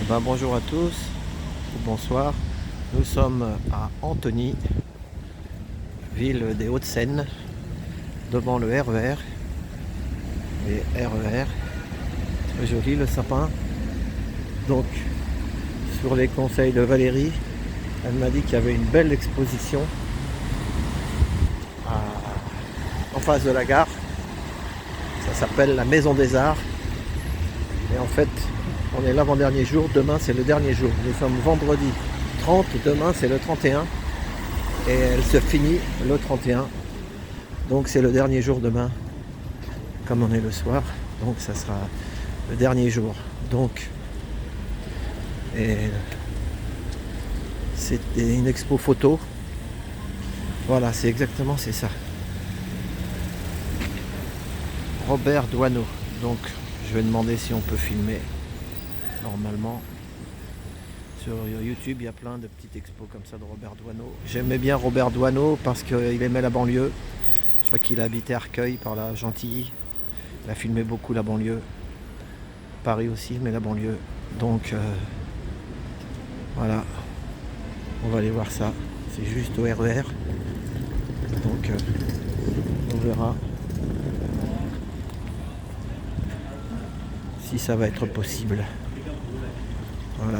Bonjour à tous, ou bonsoir. Nous sommes à Antony, ville des Hauts-de-Seine, devant le RER. Les RER, très joli le sapin. Donc, sur les conseils de Valérie, elle m'a dit qu'il y avait une belle exposition en face de la gare. Ça s'appelle la Maison des Arts. Et en fait, on est l'avant-dernier jour, demain c'est le dernier jour. Nous sommes vendredi 30, demain c'est le 31 et elle se finit le 31. Donc c'est le dernier jour demain, comme on est le soir, donc ça sera le dernier jour. Donc, et c'est une expo photo. Voilà, c'est ça. Robert Doisneau. Donc je vais demander si on peut filmer. Normalement, sur YouTube, il y a plein de petites expos comme ça de Robert Doisneau. J'aimais bien Robert Doisneau parce qu'il aimait la banlieue. Je crois qu'il habitait Arcueil par la Gentilly. Il a filmé beaucoup la banlieue. Paris aussi, mais la banlieue. Donc, voilà. On va aller voir ça. C'est juste au RER. Donc, on verra si ça va être possible. Voilà.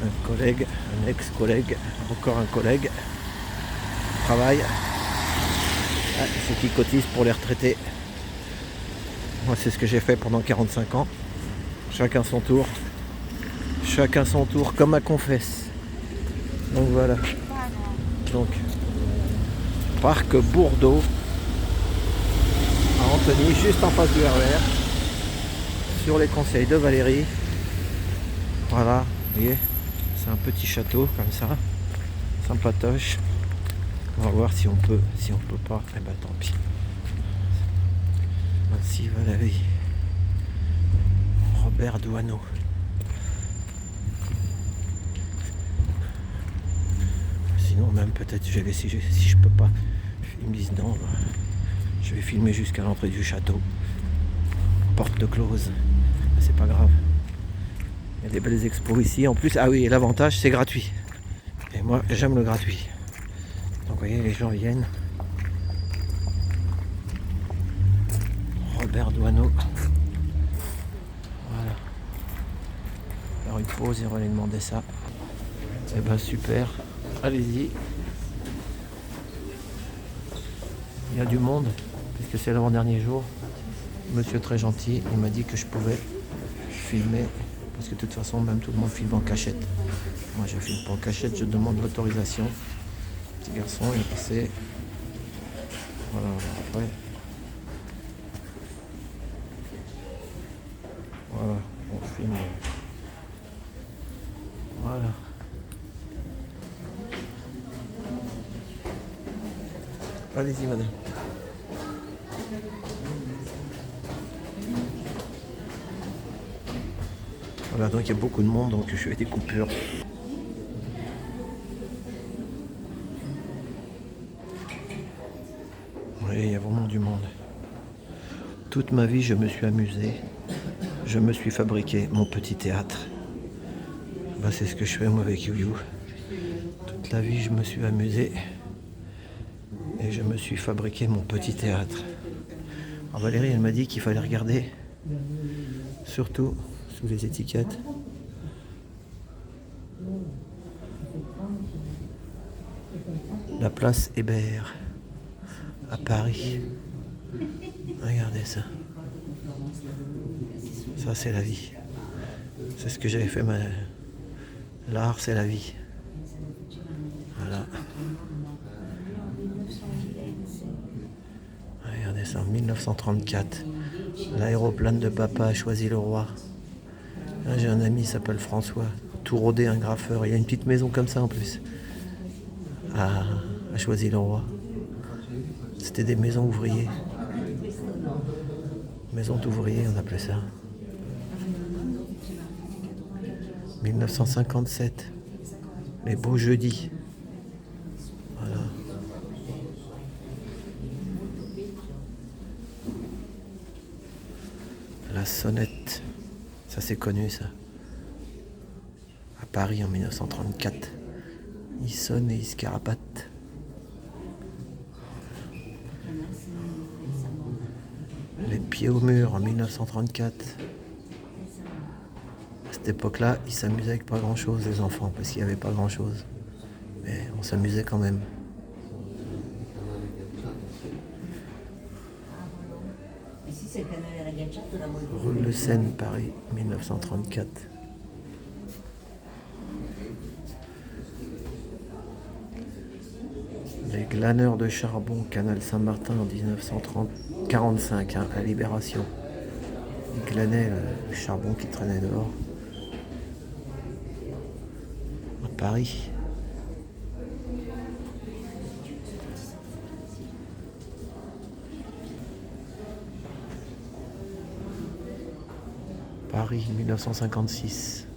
Un collègue, un ex-collègue, encore un collègue, travaille. Ah, ceux qui cotisent pour les retraités. Moi, c'est ce que j'ai fait pendant 45 ans. Chacun son tour. Chacun son tour, comme à Confesse. Donc voilà. Donc, parc Bourdeau, à Antony, juste en face du RER, sur les conseils de Valérie. Voilà, vous voyez, c'est un petit château comme ça, sympatoche. On va voir si on peut pas, eh ben tant pis. Ainsi Valérie. Robert Doisneau. Sinon même peut-être je vais essayer, si je peux pas. Ils me disent non, je vais filmer jusqu'à l'entrée du château. Porte close. C'est pas grave. Il y a des belles expos ici. En plus, ah oui, l'avantage c'est gratuit. Et moi j'aime le gratuit. Donc vous voyez, les gens viennent. Robert Doisneau. Voilà. Alors une pause et on va lui demander ça. Eh ben super. Allez-y. Il y a du monde, puisque c'est l'avant-dernier jour. Monsieur très gentil, il m'a dit que je pouvais filmer, parce que de toute façon, même tout le monde filme en cachette. Moi, je filme pas en cachette, je demande l'autorisation. Petit garçon, il est passé. Voilà, après. Voilà, on filme. Voilà. Allez-y, madame. Voilà, donc il y a beaucoup de monde, donc je fais des coupures. Oui, il y a vraiment du monde. Toute ma vie, je me suis amusé. Je me suis fabriqué mon petit théâtre. Bah, c'est ce que je fais moi avec You. Toute la vie, je me suis amusé. Et je me suis fabriqué mon petit théâtre. Alors Valérie, elle m'a dit qu'il fallait regarder, surtout sous les étiquettes. La place Hébert, à Paris. Regardez ça. Ça, c'est la vie. C'est ce que j'avais fait. L'art, c'est la vie. Voilà. Regardez ça, en 1934. L'aéroplane de papa a choisi le roi. Là, j'ai un ami, il s'appelle François. Tout rodé, un graffeur. Il y a une petite maison comme ça en plus. A choisi le roi. C'était des maisons ouvriers. Maisons d'ouvriers, on appelait ça. 1957. Les beaux jeudis. Voilà. La sonnette, ça c'est connu ça. À Paris en 1934. Il sonne et il se carapate. Les pieds au mur en 1934. À cette époque-là, ils s'amusaient avec pas grand-chose les enfants, parce qu'il n'y avait pas grand-chose. Mais on s'amusait quand même. Rue Le Seine, Paris, 1934. Les glaneurs de charbon, canal Saint-Martin en 1945, hein, à Libération. Ils glanaient le charbon qui traînait dehors. À Paris. Paris, 1956.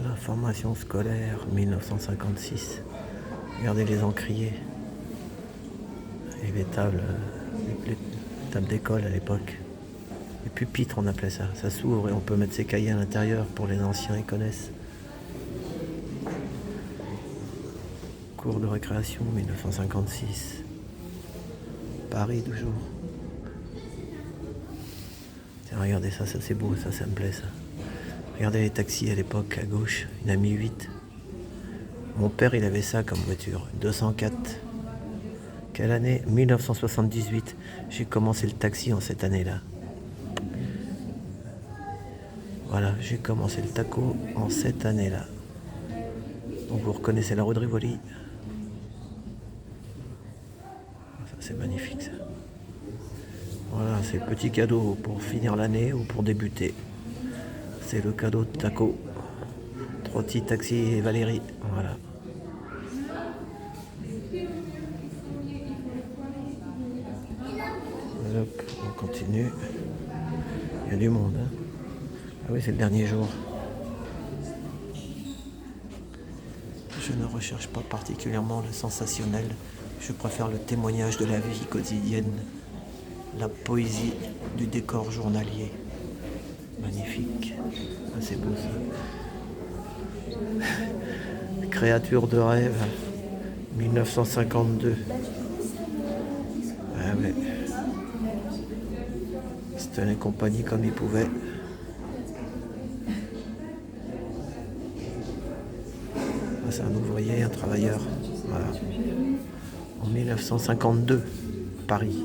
L'information scolaire, 1956. Regardez les encriers. Et les tables d'école à l'époque. Les pupitres, on appelait ça. Ça s'ouvre et on peut mettre ses cahiers à l'intérieur pour les anciens, ils connaissent. Cours de récréation, 1956. Paris, toujours. Tiens, regardez ça, ça c'est beau, ça me plaît ça. Regardez les taxis à l'époque, à gauche, il en a mis 8. Mon père, il avait ça comme voiture, 204. Quelle année? 1978. J'ai commencé le taxi en cette année-là. Voilà, j'ai commencé le taco en cette année-là. Donc vous reconnaissez la rue de Rivoli. Ça c'est magnifique ça. Voilà, c'est le petit cadeau pour finir l'année ou pour débuter. C'est le cadeau de taco. Trotti, Taxi et Valérie. Voilà. Hop, on continue. Il y a du monde. Hein. Ah oui, c'est le dernier jour. Je ne recherche pas particulièrement le sensationnel. Je préfère le témoignage de la vie quotidienne. La poésie du décor journalier. Magnifique. Ah, c'est beau ça. Créature de rêve. 1952. Ah ouais. Ils se tenaient compagnie comme ils pouvaient. Ah, c'est un ouvrier, un travailleur. Voilà. En 1952, Paris.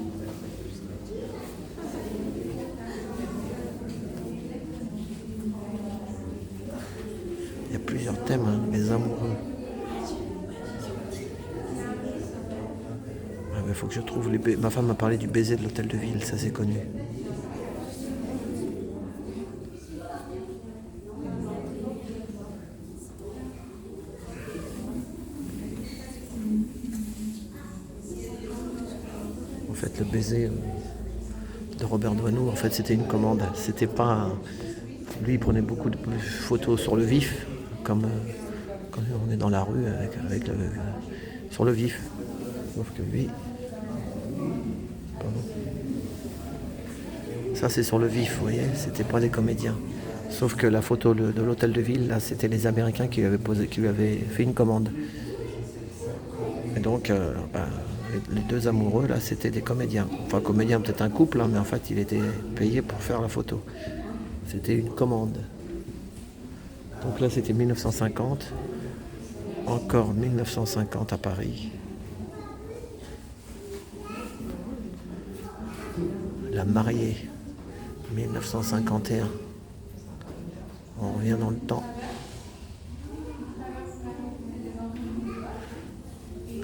Il y a plusieurs thèmes, hein, les amoureux. Il faut que je trouve les Ma femme m'a parlé du baiser de l'hôtel de ville, ça c'est connu. En fait, le baiser de Robert Doisneau, en fait, c'était une commande. C'était pas Lui, il prenait beaucoup de photos sur le vif, comme quand on est dans la rue avec sur le vif. Sauf que lui, pardon. Ça c'est sur le vif, vous voyez, c'était pas des comédiens. Sauf que la photo de l'hôtel de ville, là, c'était les Américains qui lui avaient fait une commande. Et donc, les deux amoureux, là, c'était des comédiens. Enfin, comédiens, peut-être un couple, hein, mais en fait, il était payé pour faire la photo. C'était une commande. Donc là, c'était 1950. Encore 1950 à Paris. La mariée, 1951. On revient dans le temps.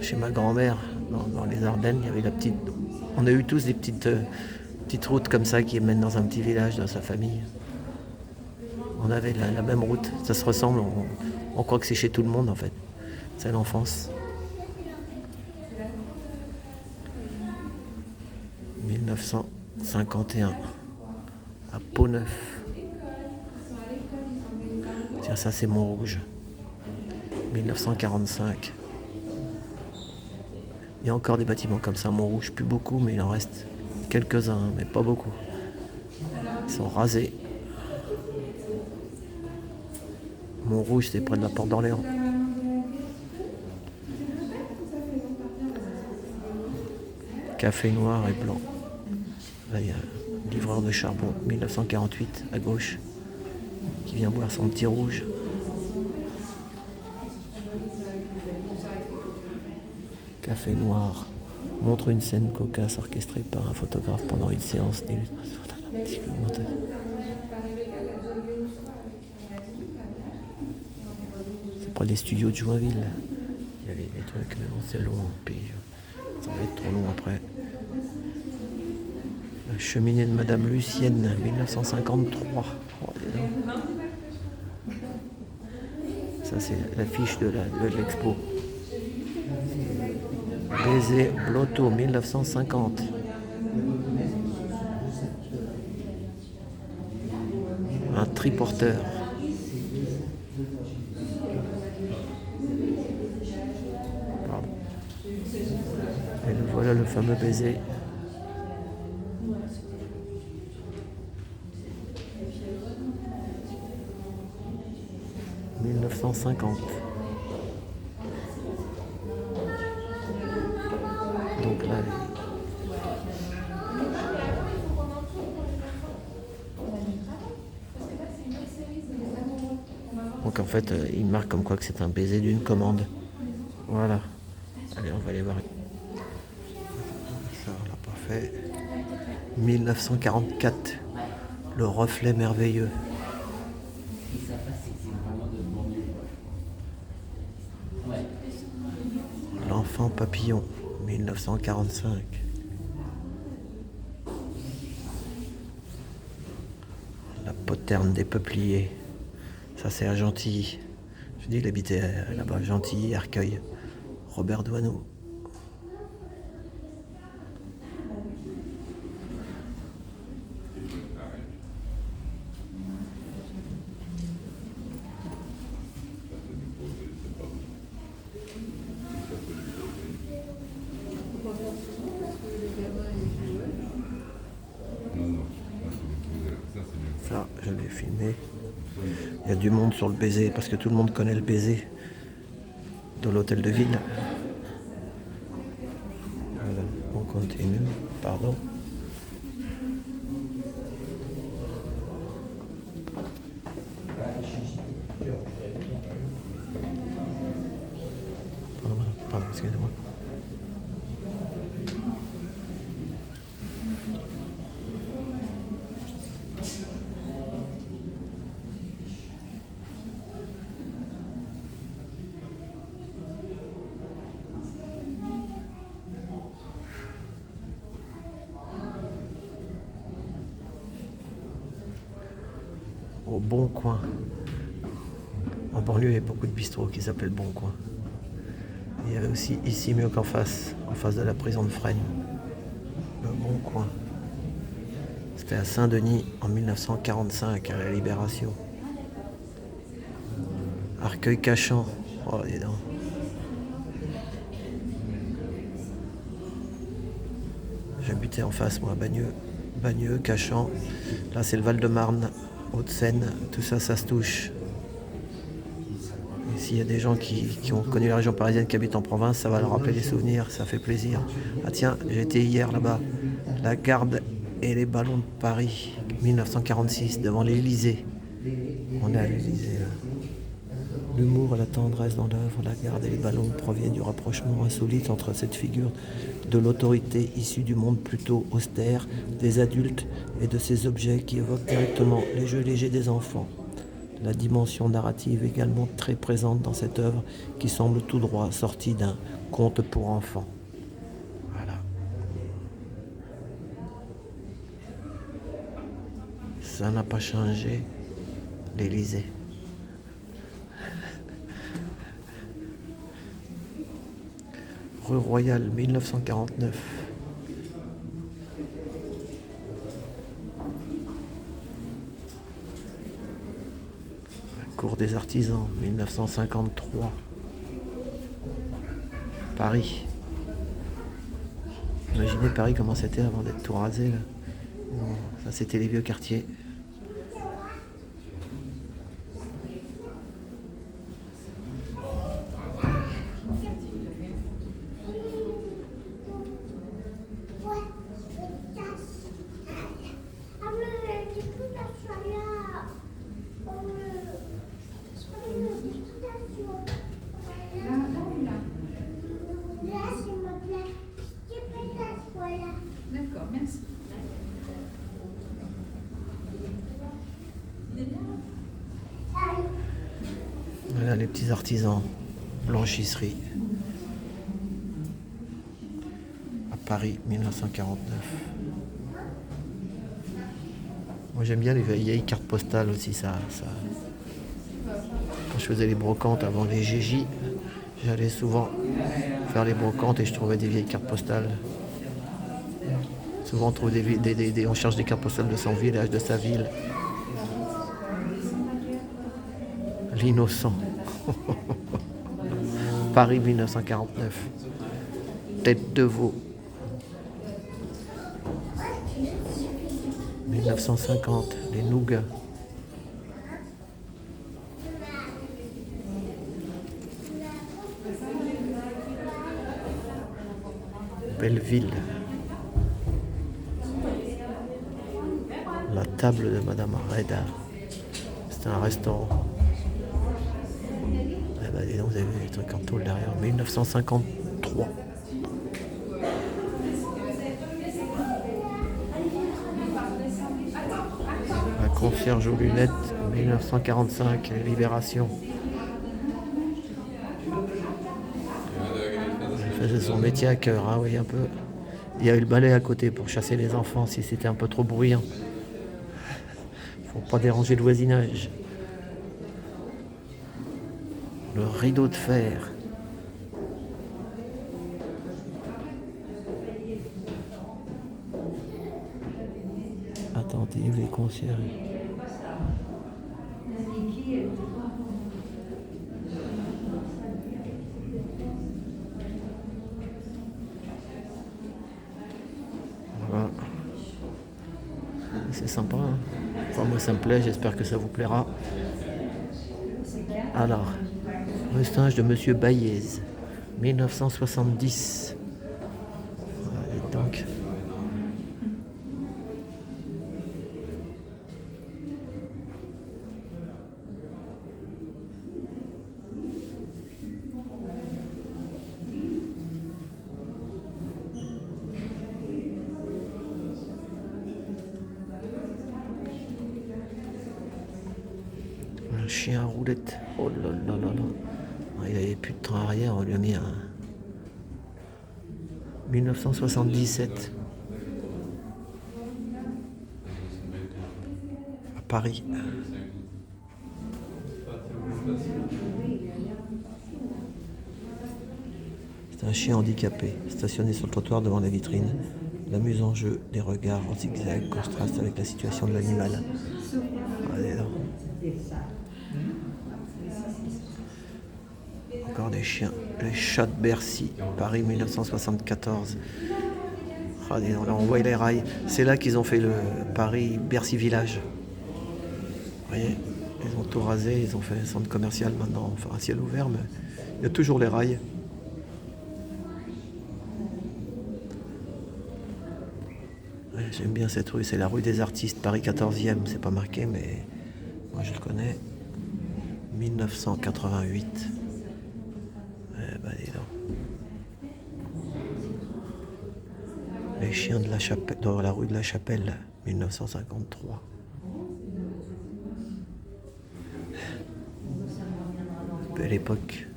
Chez ma grand-mère, dans les Ardennes, il y avait la petite... On a eu tous des petites routes comme ça qui mènent dans un petit village, dans sa famille. On avait la même route, ça se ressemble, on croit que c'est chez tout le monde en fait. C'est l'enfance. 1951, à Pau-Neuf. Tiens, ça c'est Montrouge. 1945. Il y a encore des bâtiments comme ça à Montrouge, plus beaucoup, mais il en reste quelques-uns, hein, mais pas beaucoup. Ils sont rasés. Montrouge, c'est près de la porte d'Orléans. Café noir et blanc. Là, il y a un livreur de charbon, 1948, à gauche, qui vient boire son petit rouge. Café noir montre une scène cocasse orchestrée par un photographe pendant une séance d'illustration. C'est près des studios de Joinville. Il y a les trucs, mais bon, c'est long, puis ça va être trop long après. La cheminée de Madame Lucienne, 1953. Oh, ça, c'est l'affiche de l'expo. Baiser Blotto, 1950. Un triporteur. Pardon. Et voilà le fameux baiser. « 1950. » Donc là, donc en fait, il marque comme quoi que c'est un baiser d'une commande. Voilà. Allez, on va aller voir. Ça, on l'a pas fait. 1944. Le reflet merveilleux. L'enfant papillon, 1945. La poterne des peupliers. Ça, c'est à Gentilly. Je dis, il habitait là-bas, Gentilly, Arcueil. Robert Doisneau. Ça, je l'ai filmé. Il y a du monde sur le baiser, parce que tout le monde connaît le baiser de l'hôtel de ville. Voilà, on continue. Pardon. Pardon, excusez-moi. Au Bon Coin. En banlieue, il y a beaucoup de bistrots qui s'appellent Bon Coin. Il y avait aussi ici mieux qu'en face de la prison de Fresnes. Le Bon Coin. C'était à Saint-Denis en 1945, à la Libération. Arcueil-Cachan. Oh, dis donc. J'habitais en face, moi, Bagneux, Cachan. Là, c'est le Val-de-Marne, Hauts-de-Seine. Tout ça, ça se touche. Et s'il y a des gens qui ont connu la région parisienne, qui habitent en province, ça va leur rappeler des souvenirs, ça fait plaisir. Ah tiens, j'étais hier là-bas. La Garde et les ballons de Paris, 1946, devant l'Élysée. On est à l'Élysée. L'humour et la tendresse dans l'œuvre, la Garde et les ballons proviennent du rapprochement insolite entre cette figure de l'autorité issue du monde plutôt austère des adultes et de ces objets qui évoquent directement les jeux légers des enfants. La dimension narrative également très présente dans cette œuvre qui semble tout droit sortie d'un conte pour enfants. Voilà. Ça n'a pas changé, l'Élysée. Rue Royale, 1949. La Cour des Artisans, 1953. Paris. Imaginez Paris comment c'était avant d'être tout rasé là. Bon, ça c'était les vieux quartiers. D'accord, merci. Voilà les petits artisans, blanchisserie. À Paris, 1949. Moi j'aime bien les vieilles cartes postales aussi, ça. Quand je faisais les brocantes avant les GJ, j'allais souvent faire les brocantes et je trouvais des vieilles cartes postales. Souvent on trouve on cherche des cartes postales de son village, de sa ville. L'innocent. Paris 1949. Tête de veau. 1950. Les nougats. Belleville. La table de Madame Reda. C'était un restaurant. Eh ben, dis donc, vous avez vu les trucs en tôle derrière. 1953. La concierge aux lunettes, 1945, Libération. Il faisait son métier à cœur, hein, oui, un peu. Il y avait le balai à côté pour chasser les enfants si c'était un peu trop bruyant. Faut pas déranger le voisinage. Le rideau de fer. Attentive les concierges. Voilà. C'est sympa, hein. Enfin, moi ça me plaît, j'espère que ça vous plaira. Alors, Rustinge de Monsieur Baillez, 1970. Voilà, et donc. Un chien à roulette. Oh là là là là. Il n'avait plus de train arrière, on lui a mis un. 1977. À Paris. C'est un chien handicapé, stationné sur le trottoir devant la vitrine. L'amusant jeu des regards en zigzag contraste avec la situation de l'animal. Allez, là. Encore des chiens. Les chats de Bercy, Paris 1974. Ah, dis donc, là on voit les rails. C'est là qu'ils ont fait le Paris-Bercy Village. Vous voyez, ils ont tout rasé, ils ont fait un centre commercial maintenant, enfin un ciel ouvert, mais il y a toujours les rails. Ouais, j'aime bien cette rue, c'est la rue des artistes, Paris 14e, c'est pas marqué, mais moi je le connais. 1988. Eh ben dis donc. Les chiens de la Chapelle, dans la rue de la Chapelle, 1953. Belle époque.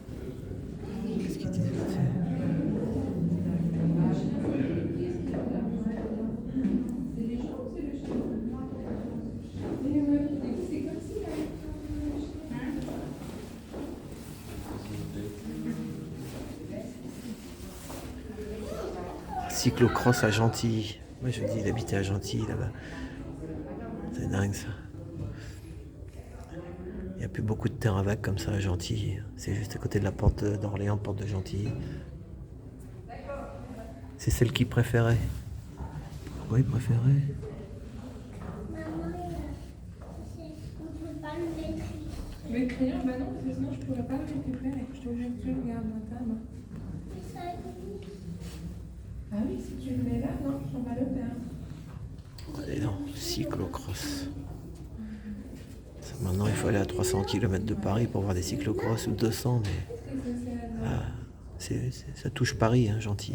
Qu'est-ce qu'ils disent là-dessus? Cyclocross à Gentilly. Moi je dis, il habitait à Gentilly là-bas. C'est dingue ça. Il n'y a plus beaucoup de terrain vague comme ça à Gentilly. C'est juste à côté de la porte d'Orléans, porte de Gentilly. C'est celle qu'il préférait. Pourquoi il préférait? Maman, on ne peut pas le mettre ici. Le crayon, bah non, parce que sinon je pourrais pas le récupérer. Je te jure que je le garde dans ta main. Mais ça, Ah oui, si tu le mets là, non, on va le perdre. Allez, non, cyclocross. Maintenant, il faut aller à 300 km de Paris pour voir des cyclocross ou 200, mais ah, ça touche Paris, hein, gentil.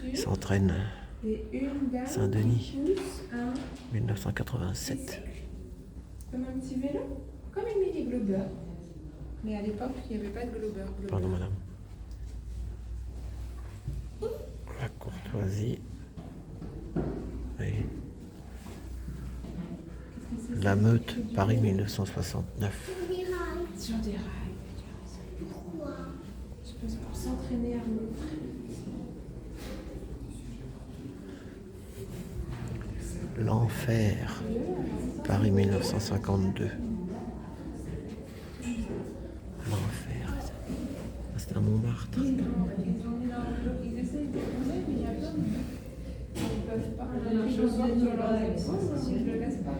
Il s'entraîne Saint-Denis, 1987. Comme un petit vélo, comme une mini globeur. Mais à l'époque, il n'y avait pas de globeur. Pardon, madame. La courtoisie. Oui. La Meute, Paris 1969. on ira. Sur des rails. Pourquoi? Je pense pour s'entraîner à l'eau. L'Enfer, Paris 1952. L'Enfer, c'est à Montmartre. Ils essayent de tourner, mais il y a plein de... Ils peuvent pas. Il y a quelque chose sur leur téléphone, je ne le laisse pas.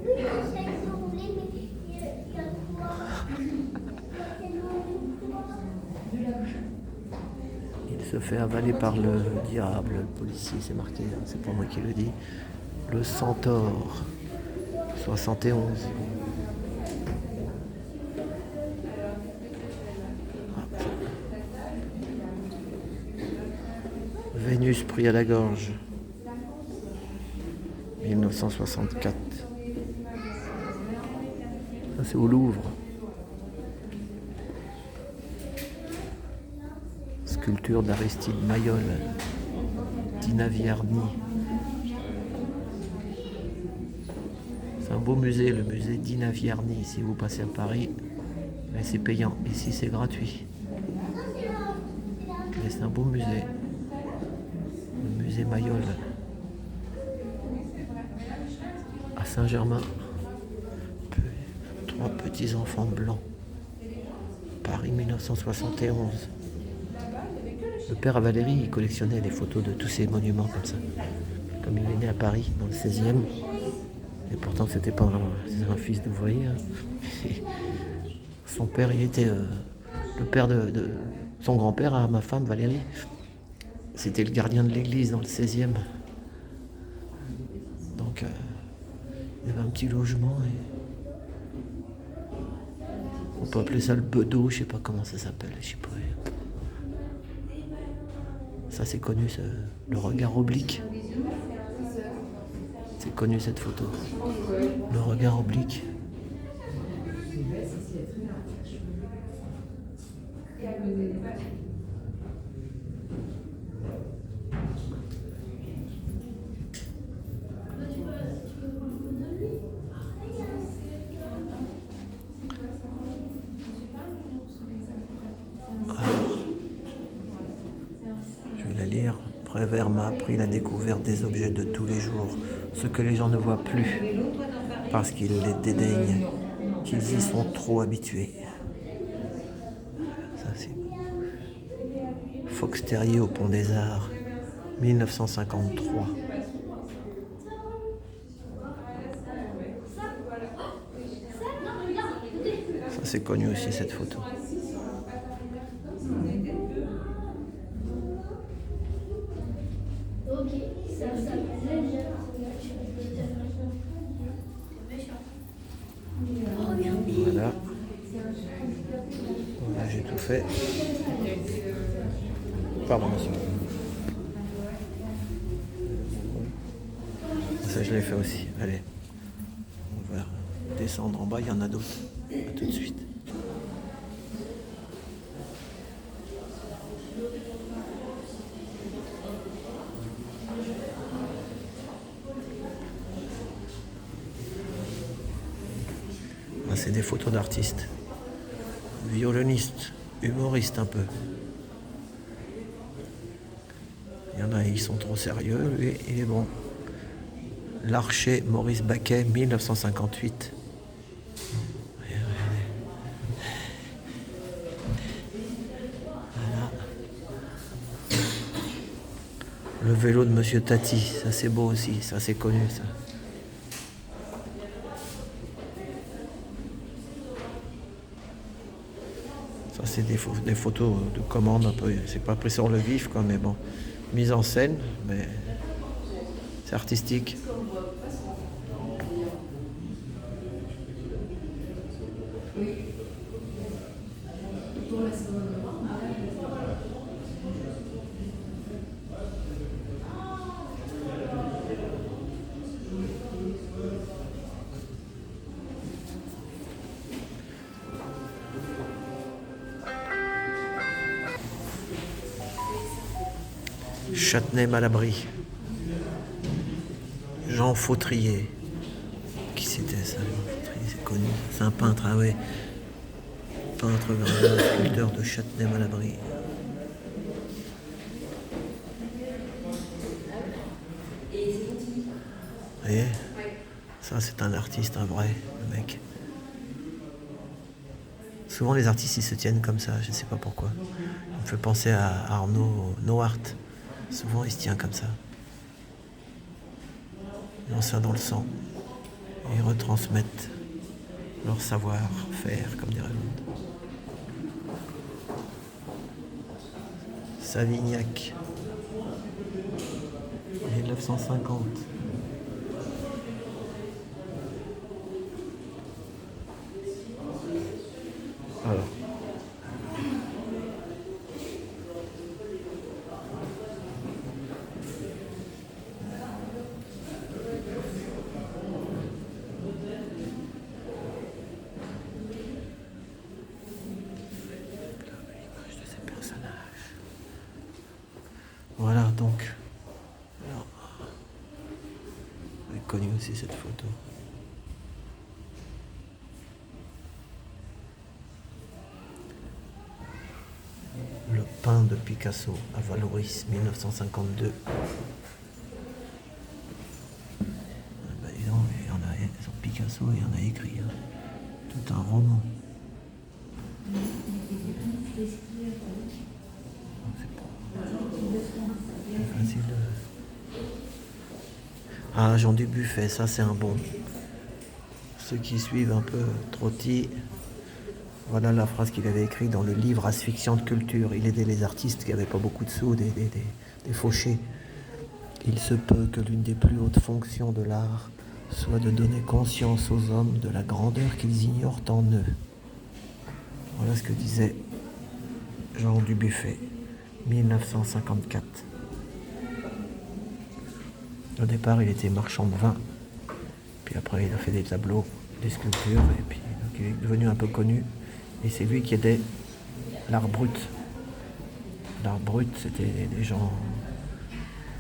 J'essaie de rouler, mais il y a quoi? Il y a tellement de quoi? Il se fait avaler par le diable, le policier, c'est marqué, hein, c'est pas moi qui le dis. Le Centaure, 71. Vénus pris à la gorge, 1964. Ça c'est au Louvre. Sculpture d'Aristide Maillol, Dina Vierny. C'est un beau musée, le musée Dina Vierny. Si vous passez à Paris, mais c'est payant. Ici c'est gratuit. Mais c'est un beau musée. Le musée Maillol. À Saint-Germain. Trois petits enfants blancs. Paris 1971. Le père à Valérie, il collectionnait les photos de tous ces monuments comme ça. Comme il est né à Paris, dans le 16e. Et pourtant, c'était pas un fils d'ouvrier. Hein. Son père, il était le père de son grand-père à ma femme, Valérie. C'était le gardien de l'église dans le 16e. Donc, il y avait un petit logement. Et... on peut appeler ça le bedeau, je sais pas comment ça s'appelle. Je sais pas. Ça c'est connu, le regard oblique. C'est connu cette photo. Le regard oblique. Prévert m'a appris la découverte des objets de tous les jours, ce que les gens ne voient plus, parce qu'ils les dédaignent, qu'ils y sont trop habitués. Ça c'est Fox Terrier au Pont des Arts, 1953. Ça c'est connu aussi cette photo. Voilà. Voilà, j'ai tout fait. Pardon, monsieur. Ça, je l'ai fait aussi. Allez. On va descendre en bas, il y en a d'autres. À tout de suite. C'est des photos d'artistes, violonistes, humoristes un peu. Il y en a, ils sont trop sérieux, lui, il est bon. L'Archer, Maurice Baquet, 1958. Le vélo de Monsieur Tati, ça c'est beau aussi, ça c'est connu ça. Ça c'est des photos de commande un peu, c'est pas pris sur le vif quoi, mais bon, mise en scène, mais c'est artistique. Châtenay-Malabry. Jean Fautrier. Qui c'était ça, Jean Fautrier, c'est connu. C'est un peintre, ah ouais. Peintre, graveur, sculpteur de Châtenay-Malabry. Vous voyez, ça c'est un artiste, un vrai, le mec. Souvent les artistes ils se tiennent comme ça, je ne sais pas pourquoi. Il me fait penser à Arnaud Noart. Souvent il se tient comme ça. Ils ont ça dans le sang. Et ils retransmettent leur savoir-faire, comme dirait l'autre. Savignac. 1950. Alors. L'image de ces personnages. Voilà donc. Alors, j'ai connu aussi cette photo. Le pain de Picasso à Valoris, 1952. Ben, il y en a, sur Picasso, il y en a écrit hein. Tout un roman. C'est facile. Ah, Jean Dubuffet, ça c'est un bon. Ceux qui suivent un peu Trotti. Voilà la phrase qu'il avait écrite dans le livre Asphyxiante culture. Il aidait les artistes qui n'avaient pas beaucoup de sous, des fauchés. Il se peut que l'une des plus hautes fonctions de l'art soit de donner conscience aux hommes de la grandeur qu'ils ignorent en eux. Voilà ce que disait Jean Dubuffet, 1954. Au départ, il était marchand de vin. Puis après, il a fait des tableaux, des sculptures, et puis donc, il est devenu un peu connu. Et c'est lui qui aidait l'art brut. L'art brut, c'était des gens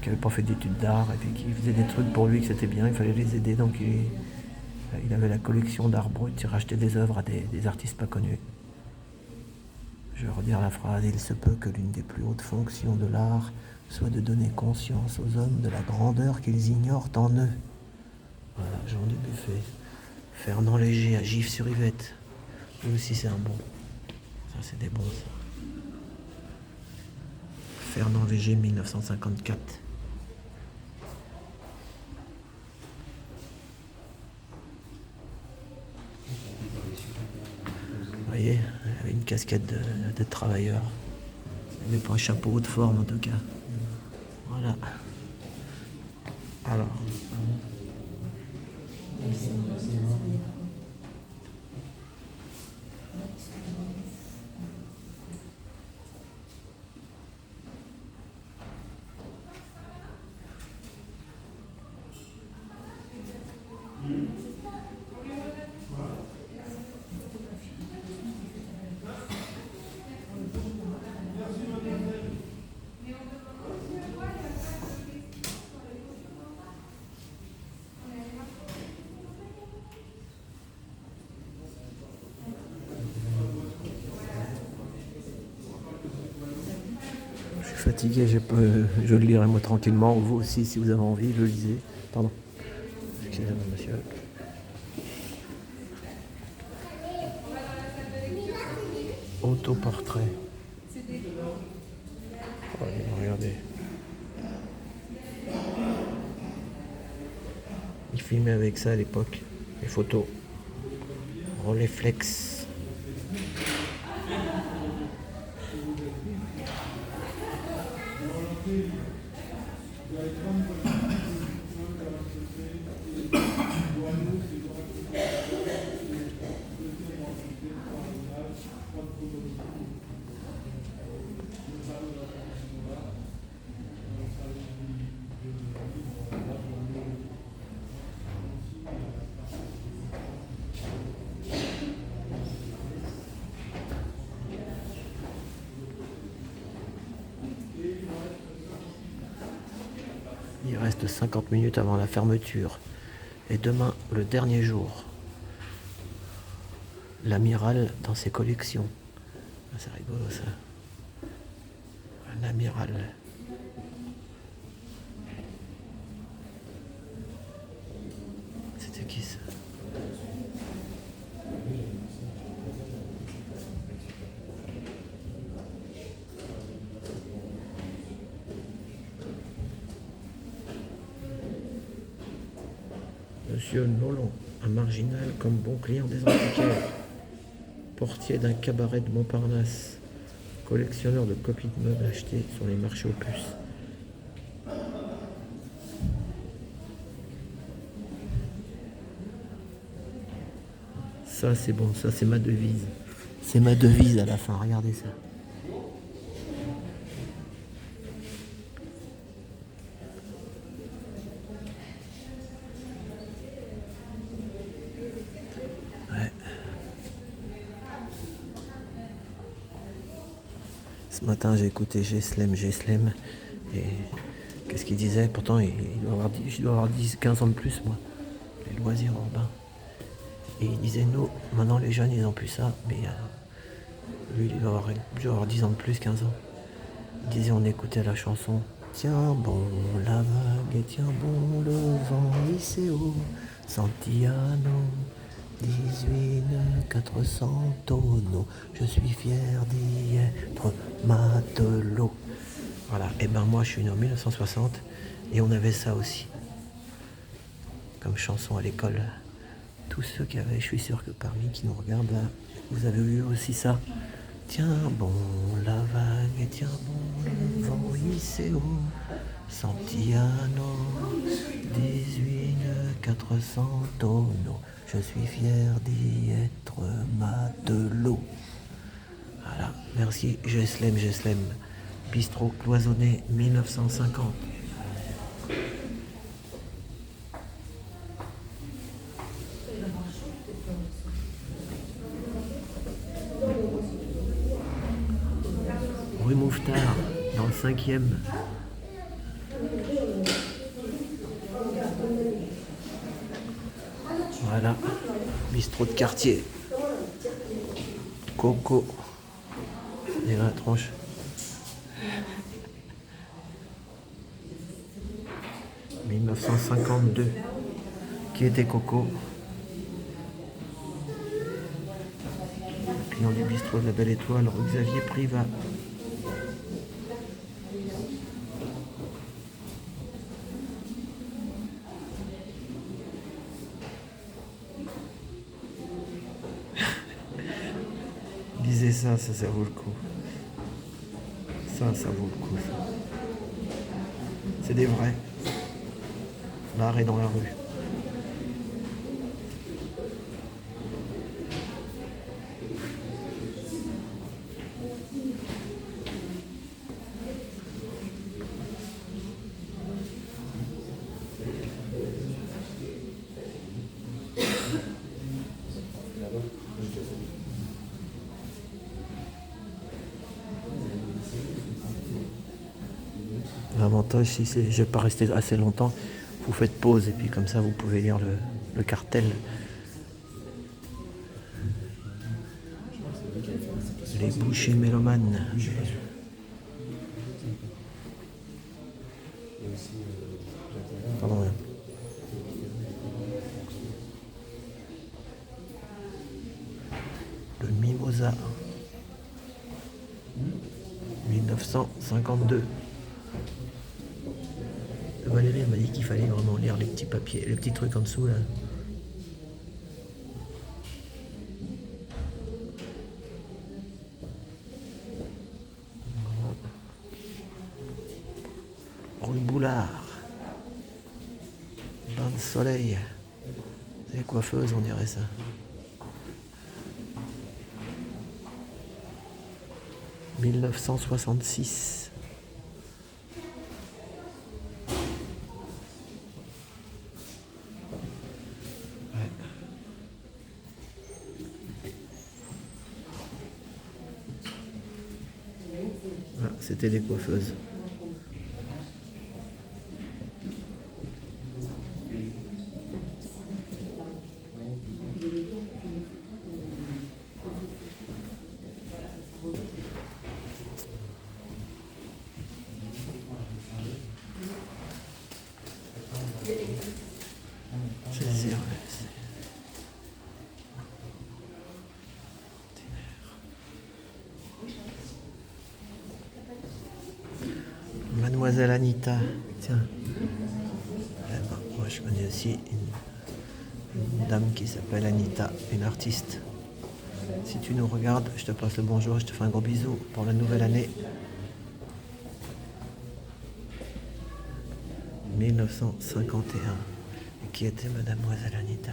qui n'avaient pas fait d'études d'art et puis qui faisaient des trucs pour lui que c'était bien, il fallait les aider. Donc il avait la collection d'art brut, il rachetait des œuvres à des artistes pas connus. Je vais redire la phrase. Il se peut que l'une des plus hautes fonctions de l'art soit de donner conscience aux hommes de la grandeur qu'ils ignorent en eux. Voilà, Jean Dubuffet. Fernand Léger à Gif-sur-Yvette. Lui aussi c'est un bon. Ça c'est des bons ça. Fernand Léger 1954. Vous voyez, il avait une casquette de travailleur. Il n'avait pas un chapeau haute forme en tout cas. Voilà. Alors. Fatigué, je le lirai moi tranquillement, vous aussi si vous avez envie, le lisez. Pardon. Excusez-moi monsieur. Autoportrait. Oh, regardez. filmais avec ça à l'époque, les photos. Rolleiflex. Il reste 50 minutes avant la fermeture. Et demain, le dernier jour. L'amiral dans ses collections. Ah, c'est rigolo ça. Un amiral. C'était qui ça? Monsieur Nolon, un marginal comme bon client des antiquaires, portier d'un cabaret de Montparnasse, collectionneur de copies de meubles achetés sur les marchés aux puces. Ça c'est bon, ça c'est ma devise. C'est ma devise à la fin, regardez ça. Ce matin, j'ai écouté Geslem, et qu'est-ce qu'il disait? Pourtant, je dois avoir 10, 15 ans de plus, moi, les loisirs urbains. Et il disait, nous, maintenant les jeunes, ils n'ont plus ça, mais lui, il doit avoir 10 ans de plus, 15 ans. Il disait, on écoutait la chanson. Tiens bon la vague et tiens bon le vent, Iseo, Santiano. 18 400 tonneaux, je suis fier d'y être matelot. Voilà, et ben moi je suis né en 1960 et on avait ça aussi comme chanson à l'école. Tous ceux qui avaient, je suis sûr que parmi qui nous regardent là, vous avez eu aussi ça. Tiens bon la vague et tiens bon le vent, Iseo, Santiano, 18 400 tonneaux. Je suis fier d'y être matelot. Voilà, merci Geslem. Bistrot cloisonné 1950. Rue Mouffetard, dans le 5e. Voilà, bistrot de quartier. Coco. Et la tronche. « 1952. Qui était Coco? Client du bistrot de la Belle Étoile, rue Xavier Privat. Lisez ça, ça vaut le coup. Ça vaut le coup. Ça. C'est des vrais. L'art est dans la rue. L'avantage, si je ne vais pas rester assez longtemps, vous faites pause et puis comme ça vous pouvez lire le cartel. Les bouchers mélomanes. Pardon. Le Mimosa. 1952. Valérie m'a dit qu'il fallait vraiment lire les petits papiers, les petits trucs en dessous là. Rue Boulard. Bain de soleil. C'est coiffeuse, on dirait ça. « 1966 ». Ouais. Ah, c'était des coiffeuses. Mademoiselle Anita, tiens. Moi je connais aussi une dame qui s'appelle Anita, une artiste. Si tu nous regardes, je te passe le bonjour, je te fais un gros bisou pour la nouvelle année. 1951. Et qui était Mademoiselle Anita?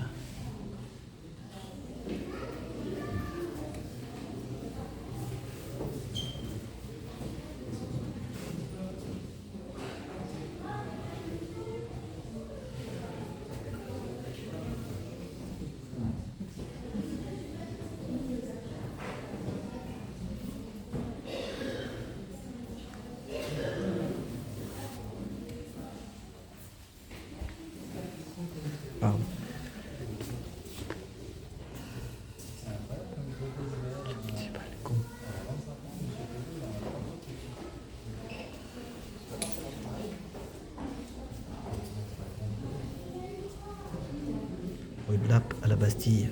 Pardon. Petit balcon. Rue de Lappe à la Bastille.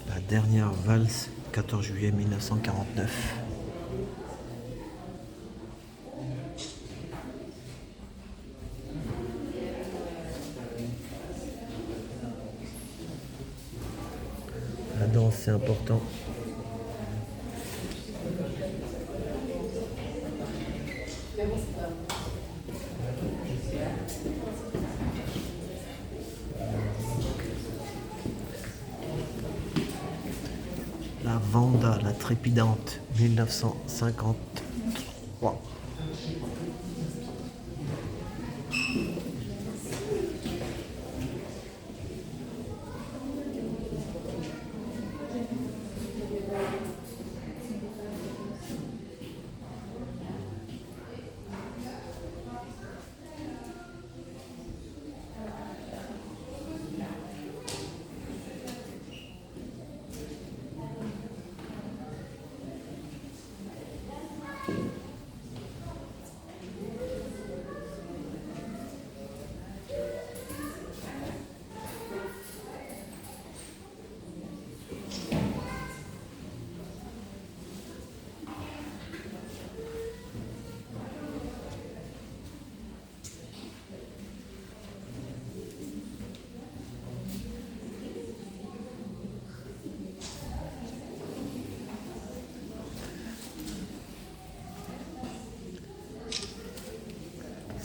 La dernière valse, 14 juillet 1949. La danse, c'est important. La Vanda, la trépidante, 1953.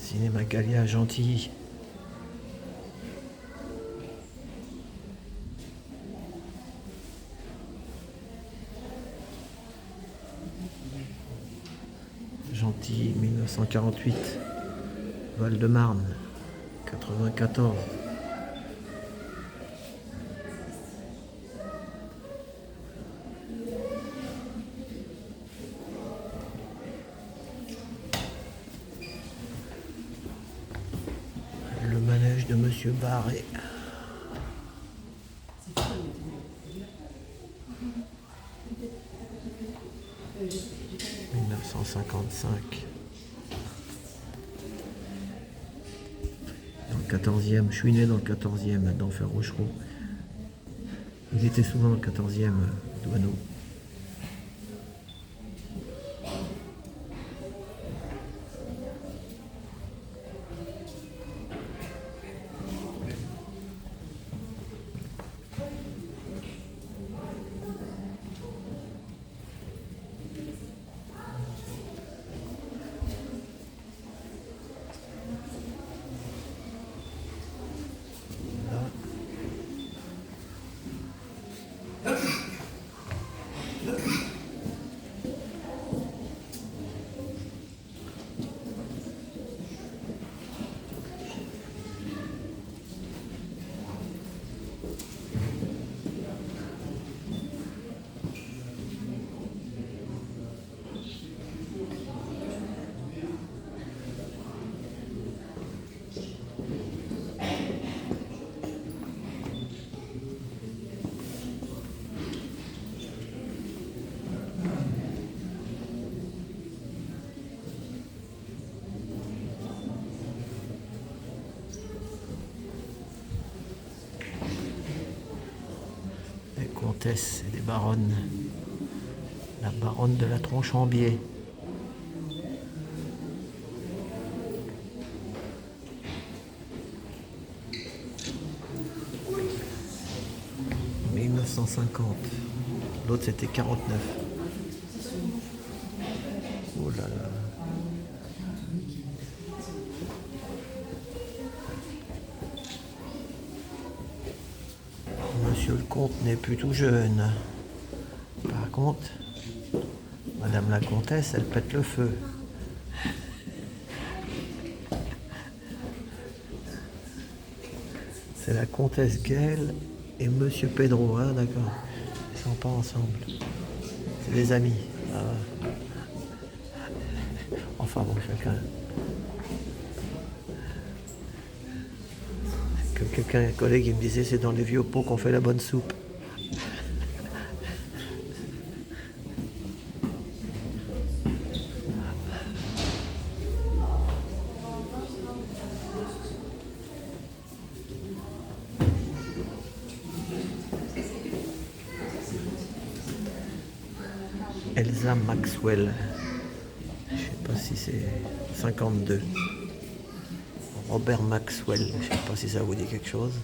Cinéma Gallia, Gentilly. Gentilly, 1948. Val-de-Marne, 94. Le manège de Monsieur Barré. 1955. Dans le 14e, je suis né dans le 14e, d'Enfer Rochereau. Il était souvent dans le 14e, Douaneau. Des comtesses et des baronnes. La baronne de la Tronche en biais. « 1950. L'autre c'était 49. Oh là là. Monsieur le comte n'est plus tout jeune. Par contre, Madame la comtesse, elle pète le feu. C'est la comtesse Gaëlle et Monsieur Pedro, hein, d'accord. Ils sont pas ensemble. C'est des amis. Ah ouais. Enfin bon, chacun. Comme quelqu'un, un collègue, il me disait, c'est dans les vieux pots qu'on fait la bonne soupe. Elsa Maxwell. Je sais pas si c'est 52. Robert Maxwell. Je sais pas si ça vous dit quelque chose.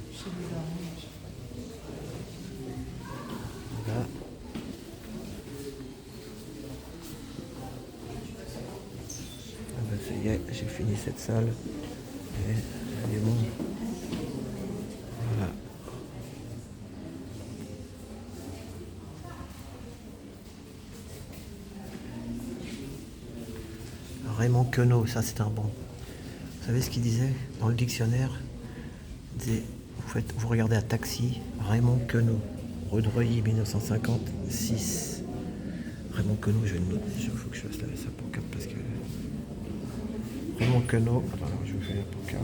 Voilà. Ah ben ça y est, j'ai fini cette salle. Et elle est bon. Voilà. Raymond Queneau, ça c'est un bon. Vous savez ce qu'il disait dans le dictionnaire? Il disait, vous regardez un taxi, Raymond Queneau, rue de Reuilly, 1956. Raymond Queneau, je vais le noter, il faut que je fasse ça pour carte parce que... Raymond Queneau, attends, je vais faire pour carte.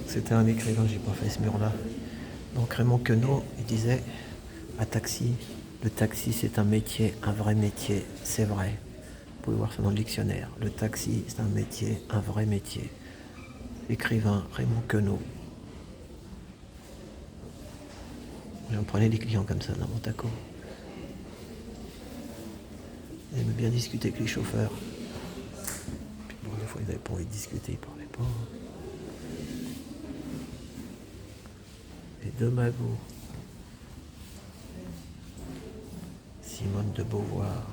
C'était un écrivain, j'ai pas fait ce mur-là. Donc Raymond Queneau, il disait à taxi, le taxi c'est un métier, un vrai métier, c'est vrai. Vous pouvez voir ça dans le dictionnaire. Le taxi c'est un métier, un vrai métier. Écrivain Raymond Queneau. J'en prenais des clients comme ça dans mon taco. Ils aimaient bien discuter avec les chauffeurs. Puis bon, des fois ils n'avaient pas envie de discuter, ils parlaient pas. Et de Magot, Simone de Beauvoir.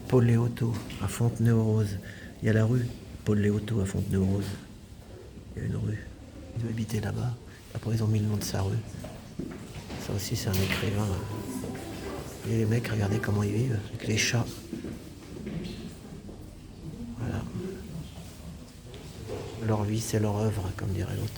Paul Léoto à Fontenay-aux-Roses. Il y a la rue Paul Léoto à Fontenay-aux-Roses. Il y a une rue. Il doit habiter là-bas. Après ils ont mis le nom de sa rue. Ça aussi c'est un écrivain. Et les mecs, regardez comment ils vivent avec les chats. Voilà. Leur vie, c'est leur œuvre, comme dirait l'autre.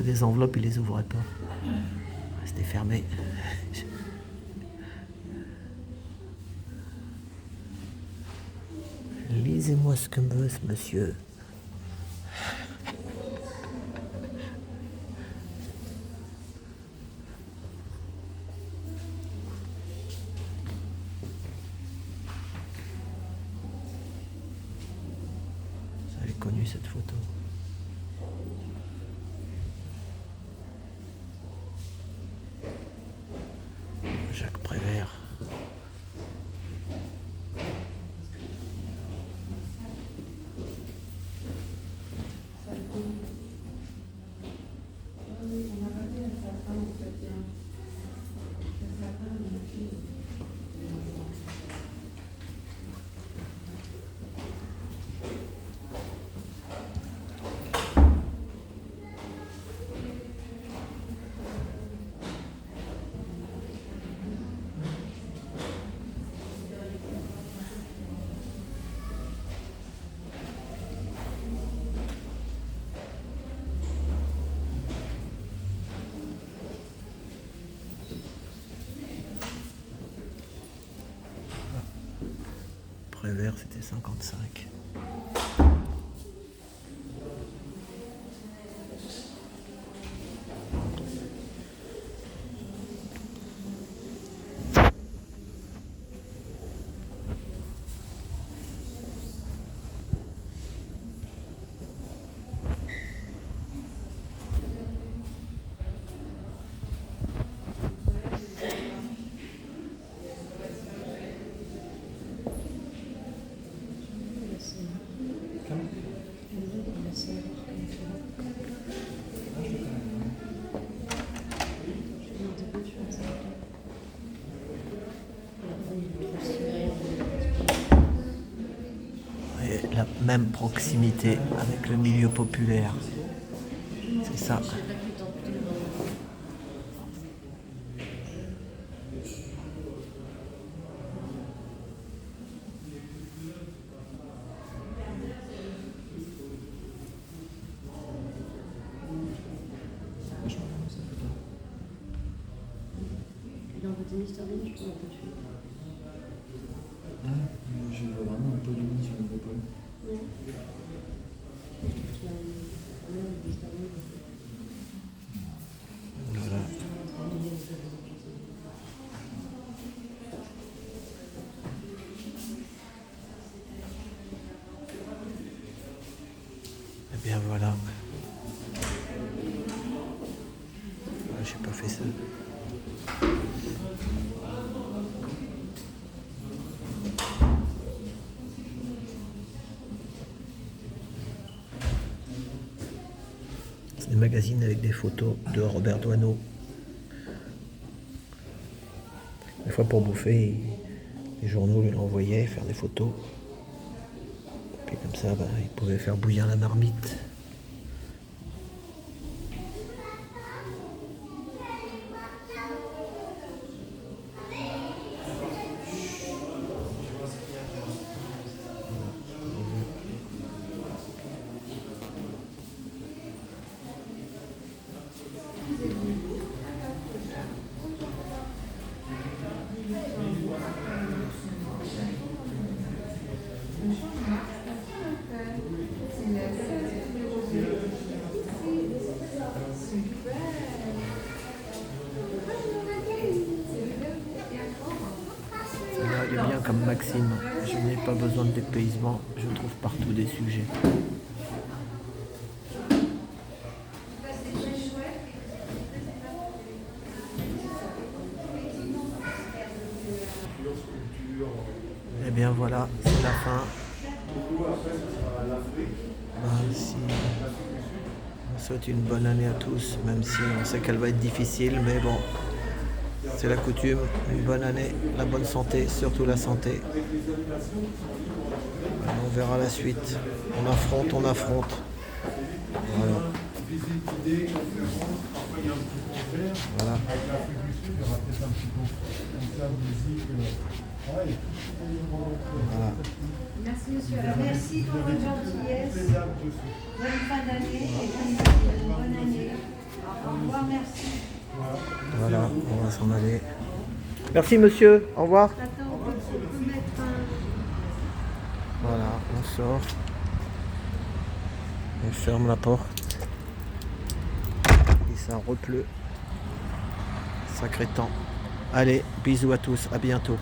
des enveloppes, il les ouvrait pas. C'était fermé. Lisez-moi ce que me veut ce monsieur. Vous avez connu cette photo? Jacques Prévert. Prévert, c'était 55. Et la même proximité avec le milieu populaire. C'est ça. Je vois vraiment un peu d'uni sur le pôle. Voilà. Et bien voilà. Ah, j'ai pas fait ça. Des magazines avec des photos de Robert Doisneau. Des fois pour bouffer, les journaux lui envoyaient faire des photos. Et puis comme ça, il pouvait faire bouillir la marmite. Celle-là, elle est bien comme Maxime. Je n'ai pas besoin de dépaysement, je trouve partout des sujets. Et bien voilà, c'est la fin. Si on souhaite une bonne année à tous, même si on sait qu'elle va être difficile, mais bon, c'est la coutume. Une bonne année, la bonne santé, surtout la santé. On verra la suite. On affronte, on affronte. Voilà. Voilà. Voilà. Merci monsieur. Alors, merci pour votre gentillesse. Bonne fin d'année et bonne année. Au revoir, merci. Voilà, on va s'en aller. Merci monsieur, au revoir. Attends, on peut mettre un... Voilà, on sort. On ferme la porte. Et ça repleut. Sacré temps. Allez, bisous à tous, à bientôt.